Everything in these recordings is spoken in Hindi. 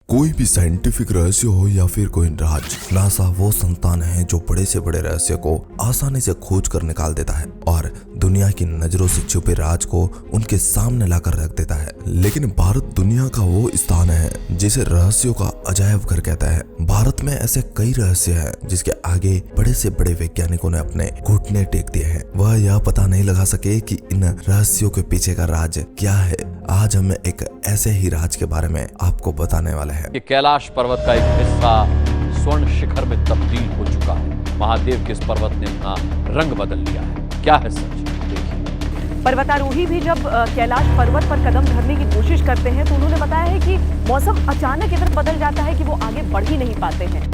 कोई भी साइंटिफिक रहस्य हो या फिर कोई राज, नासा वो संस्थान है जो बड़े से बड़े रहस्य को आसानी से खोज कर निकाल देता है और दुनिया की नजरों से छुपे राज को उनके सामने लाकर रख देता है। लेकिन भारत दुनिया का वो स्थान है जिसे रहस्यों का अजायब घर कहता है। भारत में ऐसे कई रहस्य हैं जिसके आगे बड़े से बड़े वैज्ञानिकों ने अपने घुटने टेक दिए हैं। वह यह पता नहीं लगा सके कि इन रहस्यों के पीछे का राज क्या है। आज हम एक ऐसे ही राज के बारे में आपको बताने वाले हैं। कि कैलाश पर्वत का एक हिस्सा स्वर्ण शिखर में तब्दील हो चुका है। महादेव के इस पर्वत ने अपना रंग बदल लिया है। क्या है सच? देखिए। पर्वतारोही भी जब कैलाश पर्वत पर कदम धरने की कोशिश करते हैं तो उन्होंने बताया है कि मौसम अचानक इधर बदल जाता है कि वो आगे बढ़ ही नहीं पाते हैं।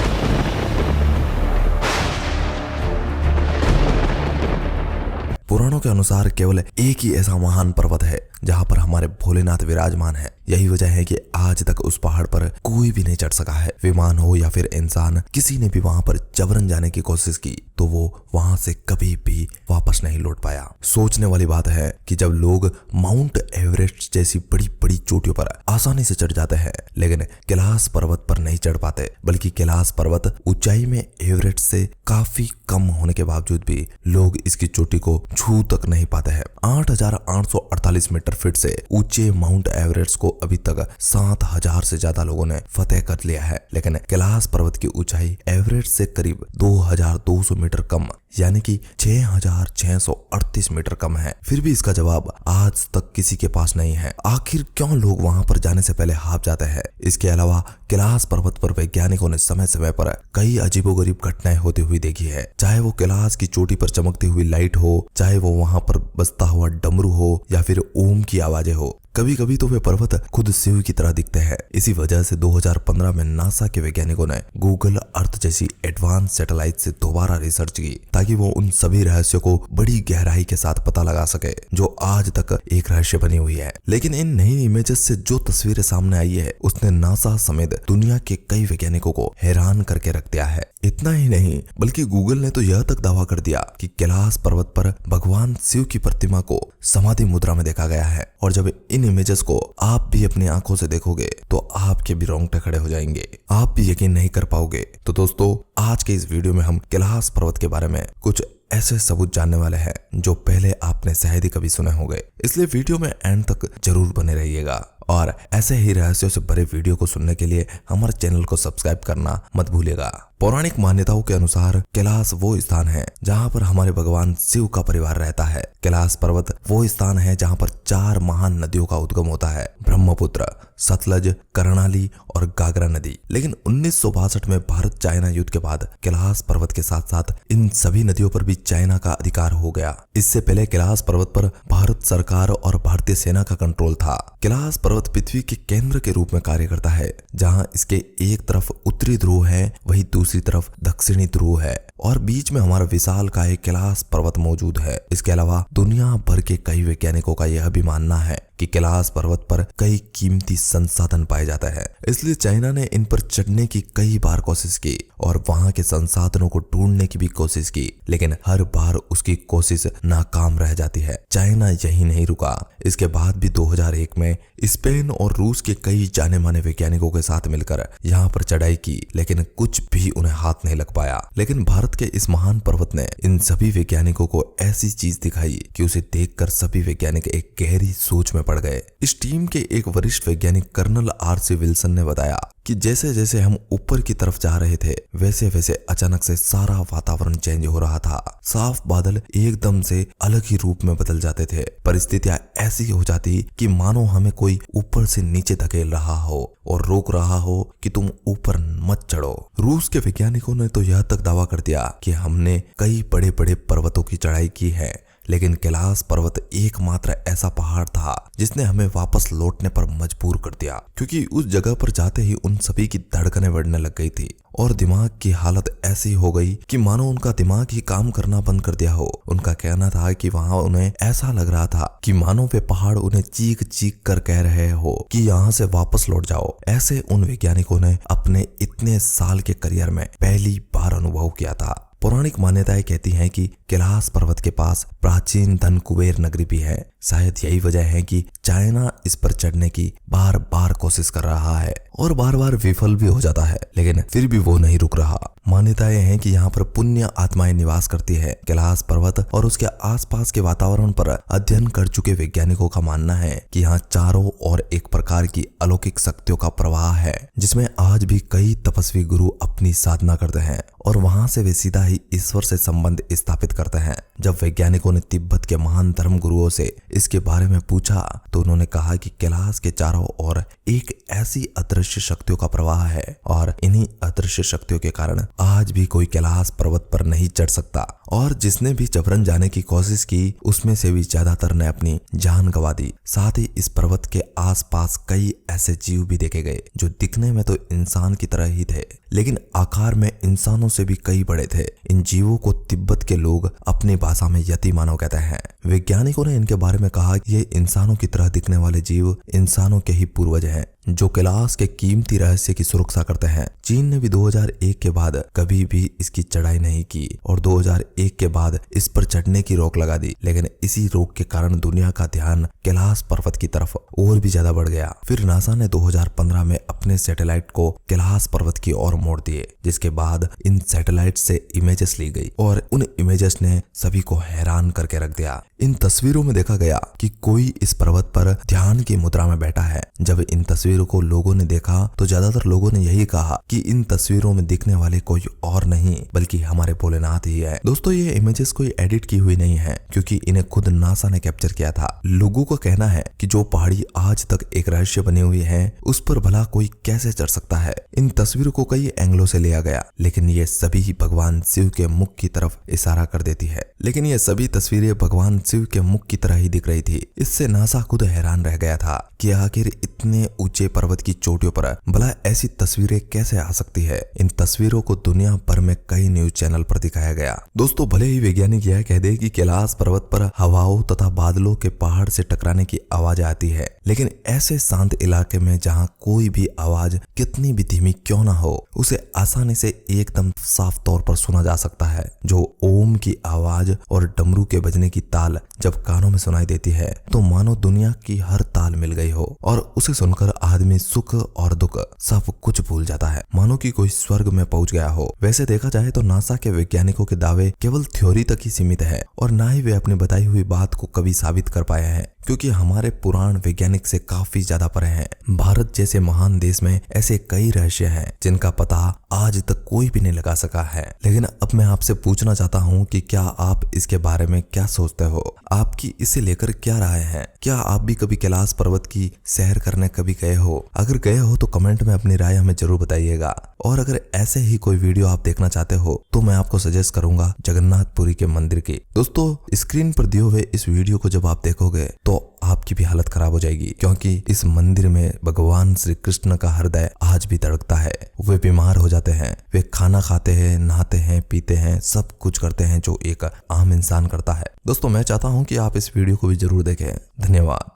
पुराणों के अनुसार केवल एक ही ऐसा महान पर्वत है जहां पर हमारे भोलेनाथ विराजमान है। यही वजह है कि आज तक उस पहाड़ पर कोई भी नहीं चढ़ सका है। विमान हो या फिर इंसान, किसी ने भी वहां पर जबरन जाने की कोशिश की तो वो वहां से कभी भी वापस नहीं लौट पाया। सोचने वाली बात है कि जब लोग माउंट एवरेस्ट जैसी बड़ी बड़ी चोटियों पर आसानी से चढ़ जाते हैं, लेकिन कैलाश पर्वत पर नहीं चढ़ पाते, बल्कि कैलाश पर्वत ऊंचाई में एवरेस्ट से काफी कम होने के बावजूद भी लोग इसकी चोटी को छू तक नहीं पाते हैं। 8,848 मीटर फीट से ऊंचे माउंट एवरेस्ट को अभी तक 7,000 से ज्यादा लोगों ने फतेह कर लिया है, लेकिन कैलाश पर्वत की ऊंचाई एवरेस्ट से करीब 2,200 मीटर कम यानी कि 6,638 मीटर कम है। फिर भी इसका जवाब आज तक किसी के पास नहीं है। आखिर क्यों लोग वहां पर जाने से पहले हाफ जाते हैं? इसके अलावा कैलाश पर्वत पर वैज्ञानिकों ने समय समय पर कई अजीबोगरीब घटनाएं होती हुई देखी है। चाहे वो कैलाश की चोटी पर चमकती हुई लाइट हो, चाहे वो वहां पर बजता हुआ डमरू हो या फिर ओम की आवाजें हो। कभी कभी तो वे पर्वत खुद शिव की तरह दिखते हैं। इसी वजह से 2015 में नासा के वैज्ञानिकों ने गूगल अर्थ जैसी एडवांस सैटेलाइट से दोबारा रिसर्च की ताकि वो उन सभी रहस्यों को बड़ी गहराई के साथ पता लगा सके जो आज तक एक रहस्य बनी हुई है। लेकिन इन नई इमेजेस से जो तस्वीरें सामने आई है उसने नासा समेत दुनिया के कई वैज्ञानिकों को हैरान करके रख दिया है। इतना ही नहीं बल्कि गूगल ने तो यह तक दावा कर दिया कि कैलाश पर्वत पर भगवान शिव की प्रतिमा को समाधि मुद्रा में देखा गया है। और जब इन इमेजेस को आप भी अपनी आंखों से देखोगे तो आपके भी रोंगटे खड़े हो जाएंगे, आप भी यकीन नहीं कर पाओगे। तो दोस्तों, आज के इस वीडियो में हम कैलाश पर्वत के बारे में कुछ ऐसे सबूत जानने वाले हैं जो पहले आपने शायद ही कभी सुने होंगे। इसलिए वीडियो में एंड तक जरूर बने रहिएगा और ऐसे ही रहस्यों से भरे वीडियो को सुनने के लिए हमारे चैनल को सब्सक्राइब करना मत भूलिएगा। पौराणिक मान्यताओं के अनुसार कैलाश वो स्थान है जहां पर हमारे भगवान शिव का परिवार रहता है। कैलाश पर्वत वो स्थान है जहां पर 4 महान नदियों का उद्गम होता है, ब्रह्मपुत्र, सतलज, कर्णाली और गागरा नदी। लेकिन 1962 में भारत चाइना युद्ध के बाद कैलाश पर्वत के साथ साथ इन सभी नदियों पर भी चाइना का अधिकार हो गया। इससे पहले कैलाश पर्वत पर भारत सरकार और भारतीय सेना का कंट्रोल था। कैलाश पर्वत पृथ्वी के केंद्र के रूप में कार्य करता है। जहां इसके एक तरफ उत्तरी ध्रुव है, वही दूसरी तरफ दक्षिणी ध्रुव है और बीच में हमारा विशाल काय कैलाश पर्वत मौजूद है। इसके अलावा दुनिया भर के कई वैज्ञानिकों का यह भी मानना है कि कैलाश पर्वत पर कई कीमती संसाधन पाए जाते हैं। इसलिए चाइना ने इन पर चढ़ने की कई बार कोशिश की और वहां के संसाधनों को ढूंढने की भी कोशिश की, लेकिन हर बार उसकी कोशिश नाकाम रह जाती है। चाइना यही नहीं रुका। इसके बाद भी 2001 में स्पेन और रूस के कई जाने माने वैज्ञानिकों के साथ मिलकर यहाँ पर चढ़ाई की, लेकिन कुछ भी उन्हें हाथ नहीं लग पाया। लेकिन भारत के इस महान पर्वत ने इन सभी वैज्ञानिकों को ऐसी चीज दिखाई कि उसे देखकर सभी वैज्ञानिक एक गहरी सोच में पड़ गए। इस टीम के एक वरिष्ठ वैज्ञानिक कर्नल RC विल्सन ने बताया कि जैसे जैसे हम ऊपर की तरफ जा रहे थे वैसे वैसे अचानक से सारा वातावरण चेंज हो रहा था। साफ बादल एकदम से अलग ही रूप में बदल जाते थे। परिस्थितियां ऐसी हो जाती कि मानो हमें कोई ऊपर से नीचे धकेल रहा हो और रोक रहा हो कि तुम ऊपर मत चढ़ो। रूस के वैज्ञानिकों ने तो यह तक दावा कर दिया कि हमने कई बड़े बड़े पर्वतों की चढ़ाई की है, लेकिन कैलाश पर्वत एकमात्र ऐसा पहाड़ था जिसने हमें वापस लौटने पर मजबूर कर दिया, क्योंकि उस जगह पर जाते ही उन सभी की धड़कनें बढ़ने लग गई थी और दिमाग की हालत ऐसी हो गई कि मानो उनका दिमाग ही काम करना बंद कर दिया हो। उनका कहना था कि वहां उन्हें ऐसा लग रहा था कि मानो वे पहाड़ उन्हें चीख चीख कर कह रहे हो कि यहाँ से वापस लौट जाओ। ऐसे उन वैज्ञानिकों ने अपने इतने साल के करियर में पहली बार अनुभव किया था। पौराणिक मान्यताएं कहती हैं कि कैलाश पर्वत के पास प्राचीन धन कुबेर नगरी भी है। शायद यही वजह है कि चाइना इस पर चढ़ने की बार बार कोशिश कर रहा है और बार बार विफल भी हो जाता है, लेकिन फिर भी वो नहीं रुक रहा। मान्यताएं हैं कि यहाँ पर पुण्य आत्माएं निवास करती है। कैलाश पर्वत और उसके आसपास के वातावरण पर अध्ययन कर चुके वैज्ञानिकों का मानना है कि यहाँ चारों ओर एक प्रकार की अलौकिक शक्तियों का प्रवाह है, जिसमें आज भी कई तपस्वी गुरु अपनी साधना करते हैं और वहां से वे सीधा ही ईश्वर से संबंध स्थापित करते हैं। जब वैज्ञानिकों ने तिब्बत के महान धर्म गुरुओं से इसके बारे में पूछा तो उन्होंने कहा कि कैलाश के चारों ओर एक ऐसी अदृश्य शक्तियों का प्रवाह है और इन्हीं अदृश्य शक्तियों के कारण आज भी कोई कैलाश पर्वत पर नहीं चढ़ सकता, और जिसने भी जबरन जाने की कोशिश की उसमें से भी ज्यादातर ने अपनी जान गंवा दी। साथ ही इस पर्वत के आसपास कई ऐसे जीव भी देखे गए जो दिखने में तो इंसान की तरह ही थे, लेकिन आकार में इंसानों से भी कई बड़े थे। इन जीवों को तिब्बत के लोग अपनी भाषा में यति मानव कहते हैं। वैज्ञानिकों ने इनके बारे में कहा कि ये इंसानों की तरह दिखने वाले जीव इंसानों के ही पूर्वज हैं, जो कैलाश के कीमती रहस्य की सुरक्षा करते हैं। चीन ने भी 2001 के बाद कभी भी इसकी चढ़ाई नहीं की और 2001 के बाद इस पर चढ़ने की रोक लगा दी, लेकिन इसी रोक के कारण दुनिया का ध्यान कैलाश पर्वत की तरफ और भी ज्यादा बढ़ गया। फिर नासा ने 2015 में अपने सैटेलाइट को कैलाश पर्वत की ओर मोड़ दिए, जिसके बाद इन सैटेलाइट से इमेजेस ली गई और उन इमेजेस ने सभी को हैरान करके रख दिया। इन तस्वीरों में देखा गया कि कोई इस पर्वत पर ध्यान की मुद्रा में बैठा है। जब इन तस्वीरों को लोगों ने देखा तो ज्यादातर लोगों ने यही कहा कि इन तस्वीरों में दिखने वाले कोई और नहीं बल्कि हमारे भोलेनाथ ही है। दोस्तों, ये इमेजेस कोई एडिट की हुई नहीं है, क्योंकि इन्हें खुद नासा ने कैप्चर किया था। लोगों का कहना है कि जो पहाड़ी आज तक एक रहस्य बनी हुई है उस पर भला कोई कैसे चढ़ सकता है। इन तस्वीरों को कई एंगलों से लिया गया, लेकिन ये सभी भगवान शिव के मुख की तरफ इशारा कर देती है। लेकिन ये सभी तस्वीरें भगवान शिव के मुख की तरह ही दिख रही थी। इससे नासा खुद हैरान रह गया था कि आखिर इतने ऊंचे पर्वत की चोटियों पर भला ऐसी तस्वीरें कैसे आ सकती है। इन तस्वीरों को दुनिया भर में कई न्यूज चैनल पर दिखाया गया। दोस्तों, भले ही वैज्ञानिक यह कह दे कि कैलाश पर्वत पर हवाओं तथा बादलों के पहाड़ से टकराने की आवाज आती है, लेकिन ऐसे शांत इलाके में जहाँ कोई भी आवाज कितनी भी धीमी क्यों ना हो उसे आसानी से एकदम साफ तौर पर सुना जा सकता है। जो ओम की आवाज और डमरू के बजने की ताल जब कानों में सुनाई देती है तो मानो दुनिया की हर ताल मिल गई हो और उसे सुनकर आदमी सुख और दुख सब कुछ भूल जाता है, मानो कि कोई स्वर्ग में पहुंच गया हो। वैसे देखा जाए तो नासा के वैज्ञानिकों के दावे केवल थ्योरी तक ही सीमित है और ना ही वे अपनी बताई हुई बात को कभी साबित कर पाए हैं, क्योंकि हमारे पुराण वैज्ञानिक से काफी ज्यादा परे हैं। भारत जैसे महान देश में ऐसे कई रहस्य हैं जिनका पता आज तक कोई भी नहीं लगा सका है। लेकिन अब मैं आपसे पूछना चाहता हूँ कि क्या आप इसके बारे में क्या सोचते हो? आपकी इसे लेकर क्या राय है? क्या आप भी कभी कैलाश पर्वत की सैर करने कभी गए हो? अगर गए हो तो कमेंट में अपनी राय हमें जरूर बताइएगा। और अगर ऐसे ही कोई वीडियो आप देखना चाहते हो तो मैं आपको सजेस्ट करूंगा जगन्नाथपुरी के मंदिर की। दोस्तों, स्क्रीन पर दिए हुए इस वीडियो को जब आप देखोगे तो आपकी भी हालत खराब हो जाएगी, क्योंकि इस मंदिर में भगवान श्री कृष्ण का हृदय आज भी धड़कता है। वे बीमार हो जाते हैं, वे खाना खाते हैं, नहाते हैं, पीते हैं, सब कुछ करते हैं जो एक आम इंसान करता है। दोस्तों, मैं चाहता हूं कि आप इस वीडियो को भी जरूर देखें। धन्यवाद।